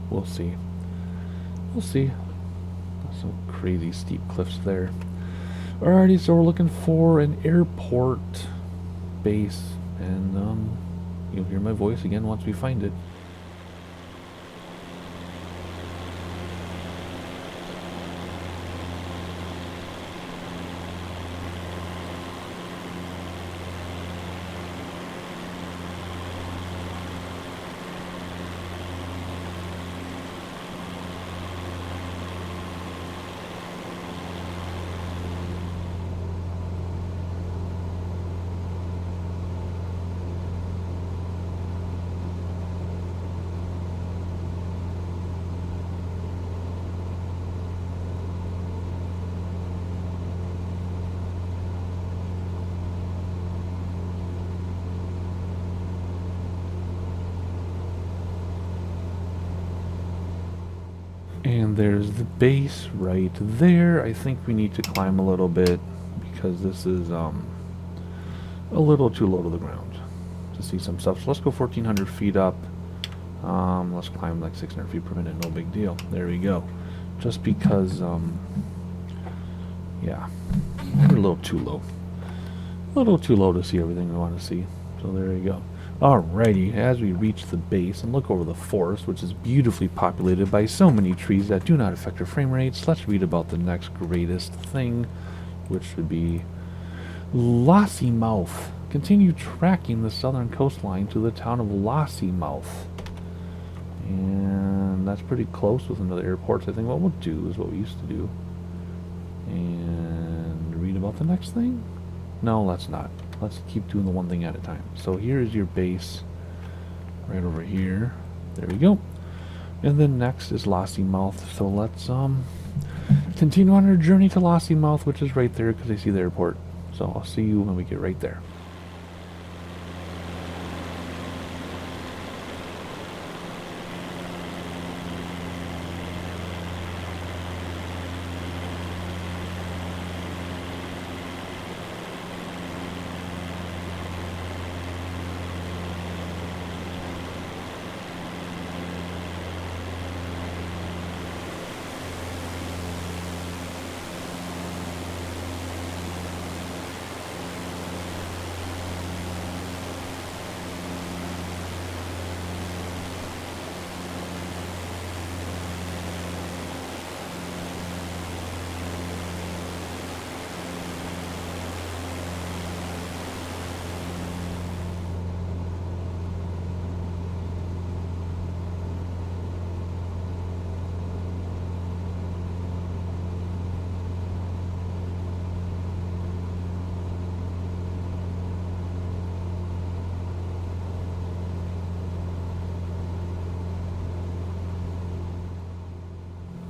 Speaker 1: We'll see. We'll see. Some crazy steep cliffs there. Alrighty, so we're looking for an airport base. And you'll hear my voice again once we find it. And there's the base right there. I think we need to climb a little bit because this is a little too low to the ground to see some stuff. So let's go 1,400 feet up. Let's climb like 600 feet per minute, no big deal. There we go. Just because, yeah, we're a little too low. A little too low to see everything we want to see. So there you go. Alrighty, as we reach the base and look over the forest, which is beautifully populated by so many trees that do not affect our frame rates, let's read about the next greatest thing, which would be Lossiemouth. Continue tracking the southern coastline to the town of Lossiemouth. And that's pretty close with another airport. So I think what we'll do is what we used to do. And read about the next thing? No, let's not. Let's keep doing the one thing at a time. So here is your base. Right over here. There we go. And then next is Lossiemouth. So let's continue on our journey to Lossiemouth, which is right there because I see the airport. So I'll see you when we get right there.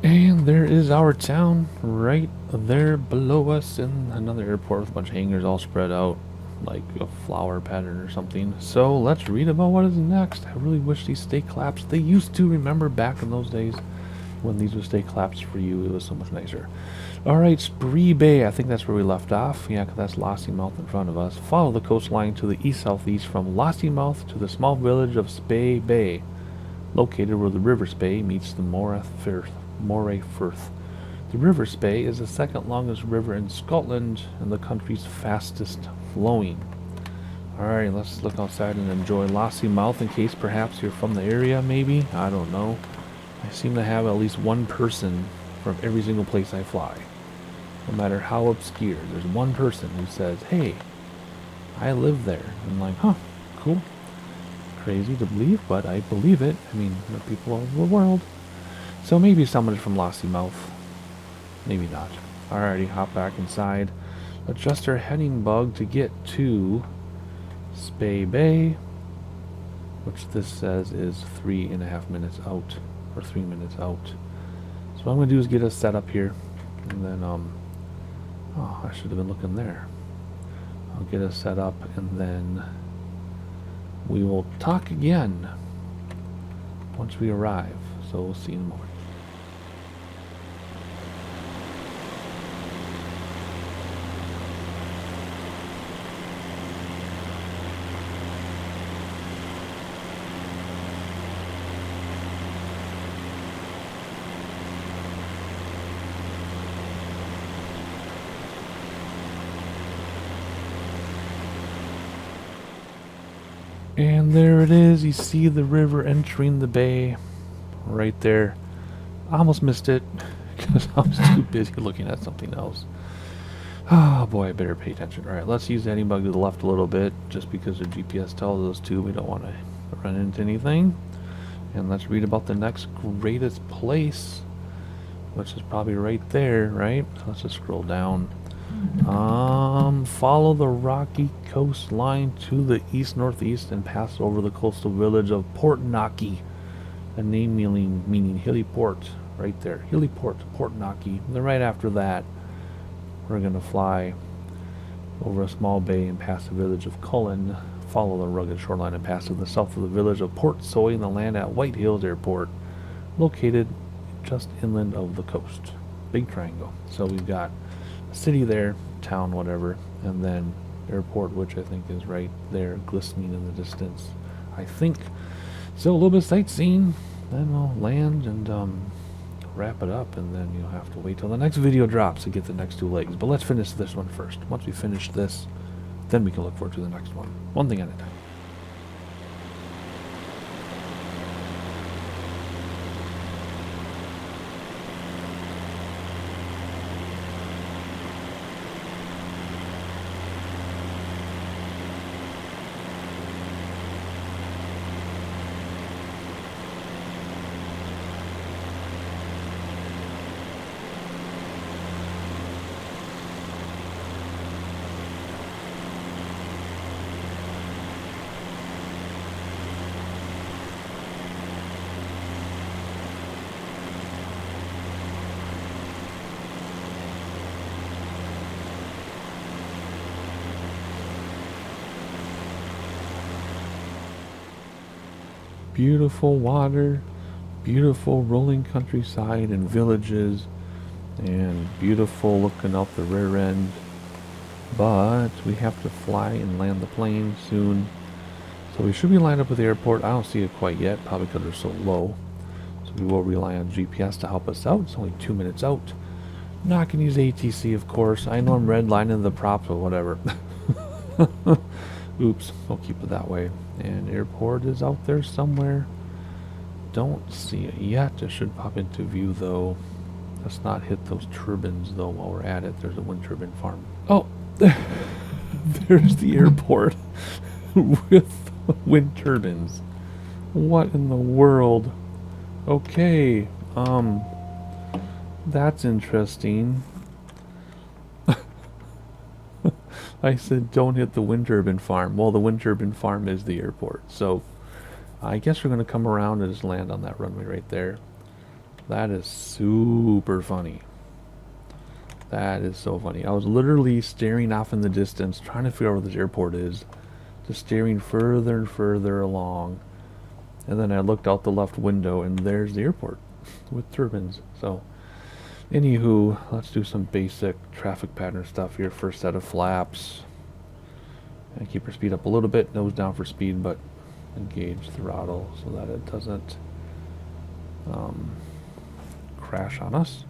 Speaker 1: And there is our town right there below us, and another airport with a bunch of hangars all spread out like a flower pattern or something. So let's read about what is next. I really wish these stay claps. They used to, remember back in those days when these would stay claps for you, it was so much nicer. Alright, Spree Bay, I think that's where we left off. Yeah, because that's Lossiemouth in front of us. Follow the coastline to the east-southeast from Lossiemouth to the small village of Spey Bay, located where the River Spey meets the Moray Firth. The River Spey is the second longest river in Scotland and the country's fastest flowing. Alright, let's look outside and enjoy Lossiemouth in case perhaps you're from the area, maybe? I don't know. I seem to have at least one person from every single place I fly. No matter how obscure, there's one person who says, hey, I live there. I'm like, huh, cool. Crazy to believe, but I believe it. I mean, there are people all over the world. So maybe someone is from Lossiemouth. Maybe not. Alrighty, hop back inside. Adjust our heading bug to get to Spey Bay, which this says is 3.5 minutes out, or 3 minutes out. So what I'm going to do is get us set up here, and then, oh, I should have been looking there. I'll get us set up, and then we will talk again once we arrive. So we'll see in a moment. And there it is. You see the river entering the bay right there. I almost missed it because I was too busy looking at something else. Oh boy, I better pay attention. Alright, let's use the heading bug to the left a little bit just because the GPS tells us to. We don't want to run into anything. And let's read about the next greatest place, which is probably right there, right? So let's just scroll down. Follow the rocky coastline to the east-northeast and pass over the coastal village of Portnocky, a name meaning hilly port, right there. Hilly port, Portnocky. And then right after that, we're going to fly over a small bay and pass the village of Cullen, follow the rugged shoreline and pass to the south of the village of Port Soy and the land at White Hills Airport, located just inland of the coast. Big triangle. So we've got city there, town, whatever, and then airport, which I think is right there, glistening in the distance, I think. So a little bit of sightseeing, then we'll land and wrap it up, and then you'll have to wait till the next video drops to get the next 2 legs. But let's finish this one first. Once we finish this, then we can look forward to the next one. One thing at a time. Beautiful water, beautiful rolling countryside and villages, and beautiful looking out the rear end. But we have to fly and land the plane soon. So we should be lined up with the airport. I don't see it quite yet, probably because they're so low. So we will rely on GPS to help us out. It's only 2 minutes out. Not going to use ATC, of course. I know I'm redlining the props, but whatever. Oops, we'll keep it that way. And airport is out there somewhere. Don't see it yet. It should pop into view, though. Let's not hit those turbines, though, while we're at it. There's a wind turbine farm. Oh, there's the airport with wind turbines. What in the world? Okay, that's interesting. I said don't hit the wind turbine farm. Well, the wind turbine farm is the airport. So I guess we're going to come around and just land on that runway right there. That is super funny. That is so funny. I was literally staring off in the distance, trying to figure out where this airport is. Just staring further and further along. And then I looked out the left window, and there's the airport with turbines. So, anywho, let's do some basic traffic pattern stuff here. First set of flaps. And keep our speed up a little bit. Nose down for speed, but engage throttle so that it doesn't crash on us.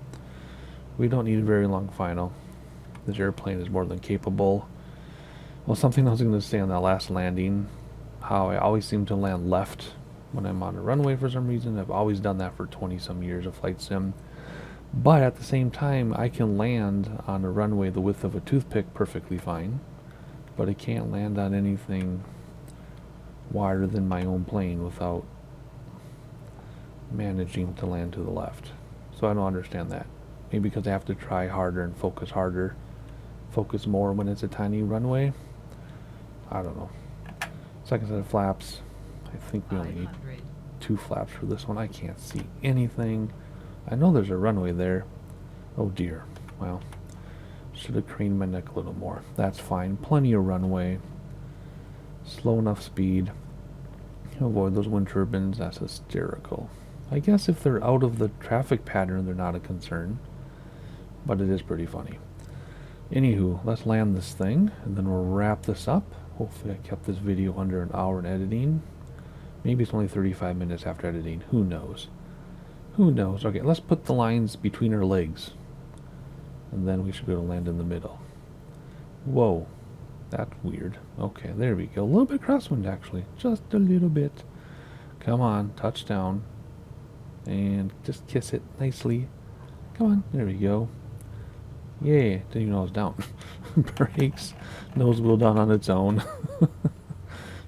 Speaker 1: We don't need a very long final. This airplane is more than capable. Well, something I was going to say on that last landing, how I always seem to land left when I'm on a runway for some reason. I've always done that for 20 some years of flight sim. But at the same time, I can land on a runway the width of a toothpick perfectly fine. But I can't land on anything wider than my own plane without managing to land to the left. So I don't understand that. Maybe because I have to try harder and focus harder. Focus more when it's a tiny runway. I don't know. Second set of flaps. I think we only need 2 flaps for this one. I can't see anything. I know there's a runway there. Oh dear. Well, should have craned my neck a little more. That's fine. Plenty of runway. Slow enough speed. Avoid those wind turbines. That's hysterical. I guess if they're out of the traffic pattern, they're not a concern. But it is pretty funny. Anywho, let's land this thing, and then we'll wrap this up. Hopefully I kept this video under an hour in editing. Maybe it's only 35 minutes after editing. Who knows? Who knows? Okay, let's put the lines between our legs. And then we should be able to land in the middle. Whoa. That's weird. Okay, there we go. A little bit crosswind, actually. Just a little bit. Come on, touchdown. And just kiss it nicely. Come on, there we go. Yeah, didn't even know I was down. Brakes. Nose wheel down on its own.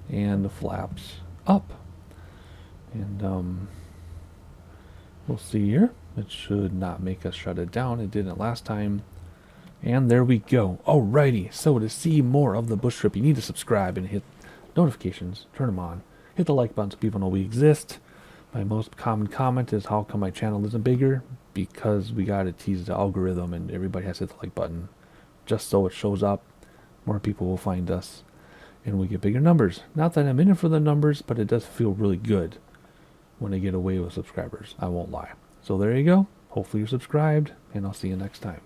Speaker 1: And the flaps up. And we'll see here. It should not make us shut it down. It didn't last time. And there we go. Alrighty, so to see more of the bush trip, you need to subscribe and hit notifications. Turn them on. Hit the like button so people know we exist. My most common comment is, how come my channel isn't bigger? Because we gotta tease the algorithm and everybody has to hit the like button. Just so it shows up, more people will find us, and we get bigger numbers. Not that I'm in it for the numbers, but it does feel really good when I get away with subscribers. I won't lie. So there you go. Hopefully you're subscribed, and I'll see you next time.